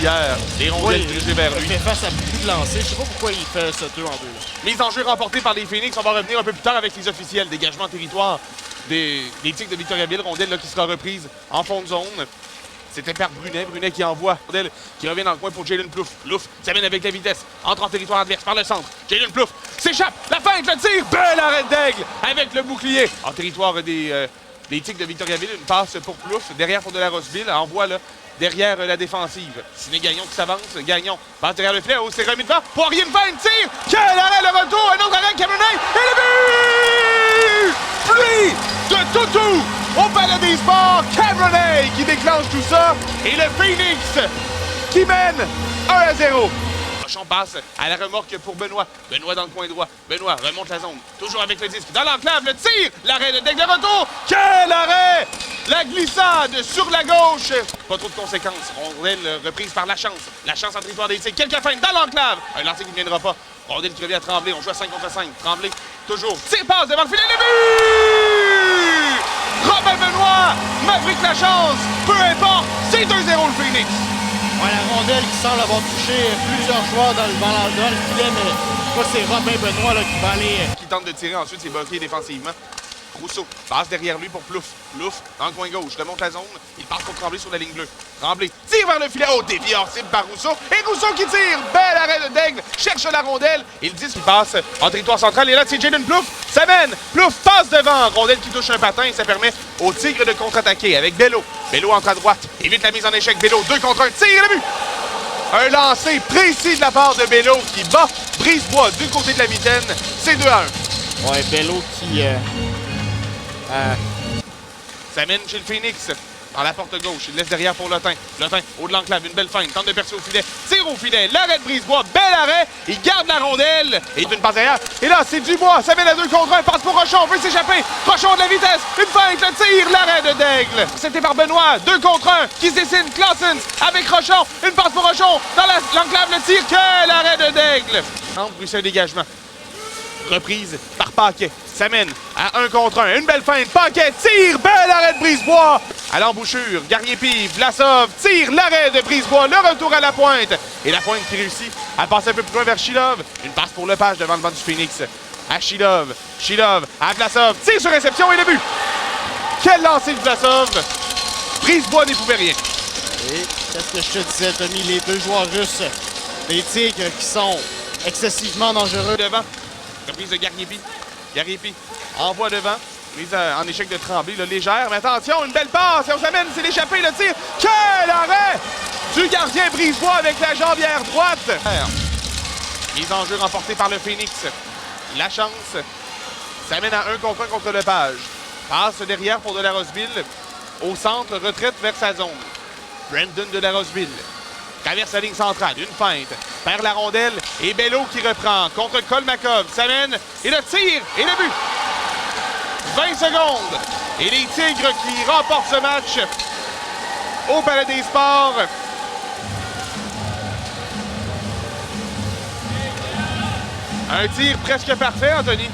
hier. Les rondelles dirigées vers lui. Il fait face à beaucoup de lancers. Je sais pas pourquoi il fait ça 2 en 2. Mise en jeu remportée par les Phoenix. On va revenir un peu plus tard avec les officiels. Dégagement territoire des Tigres de Victoriaville. Rondelle là, qui sera reprise en fond de zone. C'était par Brunet. Brunet qui envoie Rondelle qui revient dans le coin pour Jalen Plouffe. Plouffe s'amène avec la vitesse. Entre en territoire adverse par le centre. Jalen Plouffe s'échappe. La feinte, le tir. Belle arrêt d'Aigle avec le bouclier. En territoire des Tigres de Victoriaville. Une passe pour Plouffe. Derrière pour de la Rosseville. Envoie là. Derrière la défensive. Siné Gagnon qui s'avance. Gagnon passe derrière le filet. Oh, c'est remis devant. Poirier une feinte. Tire. Quel arrêt, le retour. Un autre arrêt. Cameron. Et le but! Pluie de toutou au Palais des Sports. Cameron qui déclenche tout ça. Et le Phoenix qui mène 1-0. Cochon passe à la remorque pour Benoît. Benoît dans le coin droit. Benoît remonte la zone. Toujours avec le disque. Dans l'enclave, le tir. L'arrêt de Daigle, le retour. Quel arrêt! La glissade sur la gauche. Pas trop de conséquences. Rondelle reprise par la chance. La chance en territoire des Tigres. Quelques feintes dans l'enclave. Un lancer qui ne viendra pas. Rondelle qui revient à Tremblay. On joue à 5 contre 5. Tremblay, toujours. Tire passe devant le filet. Le but! Robin Benoît, Maverick la chance. Peu importe. C'est 2-0 le Phoenix. Ouais, la rondelle qui semble avoir touché plusieurs joueurs dans le filet, mais je crois que c'est Robin Benoît là, qui va aller. Qui tente de tirer ensuite, c'est bloqué défensivement. Rousseau passe derrière lui pour Plouffe. Plouffe dans le coin gauche, remonte la zone. Il passe pour Tremblay sur la ligne bleue. Tremblay tire vers le filet. Oh, dévié hors cible par Rousseau. Et Rousseau qui tire. Bel arrêt de Daigle. Cherche la rondelle. Et le 10 qui passe en territoire central. Et là, c'est Jalen Plouffe. Ça mène. Plouffe passe devant. Rondelle qui touche un patin. Et ça permet aux Tigres de contre-attaquer avec Bello. Bello entre à droite. Évite la mise en échec. Bello 2 contre 1. Tire le but. Un lancer précis de la part de Bello qui bat Brisebois du côté de la mitaine. C'est 2-1. Ouais, Bello qui... Ça mène chez le Phoenix. Dans la porte gauche. Il laisse derrière pour Lotin. Lotin, haut de l'enclave. Une belle feinte. Tente de percer au filet. Tire au filet. L'arrêt de Brisebois. Bel arrêt. Il garde la rondelle. Et il fait une passe derrière. Et là, c'est Dubois. Ça mène à 2 contre 1. Passe pour Rochon. Veut s'échapper. Rochon de la vitesse. Une feinte. Le tir. L'arrêt de Daigle. C'était par Benoît. 2 contre 1. Qui se dessine. Claessens avec Rochon. Une passe pour Rochon. Dans l'enclave. Le tir. Quel arrêt de Daigle. Entre Bruxelles dégagement. Reprise par Paquet. Ça mène à 1 contre 1. Une belle feinte. Paquet tire. Bel arrêt de Brisebois. À l'embouchure. Garnier-Pive. Vlasov tire. L'arrêt de Brisebois. Le retour à la pointe. Et la pointe qui réussit à passer un peu plus loin vers Chilov. Une passe pour Lepage devant le banc du Phoenix. À Chilov. Chilov à Vlasov. Tire sur réception et le but. Quel lancer de Vlasov. Brisebois n'y pouvait rien. Et qu'est-ce que je te disais, Tommy? Les 2 joueurs russes, les Tigres qui sont excessivement dangereux. Devant. Reprise de Garnier-Pive. Garnier-Pive envoie devant. Mise en échec de Tremblay, là, légère. Mais attention, une belle passe. Et on s'amène, c'est l'échappée, le tir. Quel arrêt du gardien Brisebois avec la jambière droite. Mise en jeu remportée par le Phoenix. La chance. Ça mène à 1 contre 1 contre Lepage. Passe derrière pour de la Rosseville. Au centre, retraite vers sa zone. Brandon de la Rosseville. Traverse la ligne centrale, une feinte, perd la rondelle et Bello qui reprend contre Kolmakov, s'amène et le tir et le but. 20 secondes et les Tigres qui remportent ce match au Palais des Sports. Un tir presque parfait, Anthony.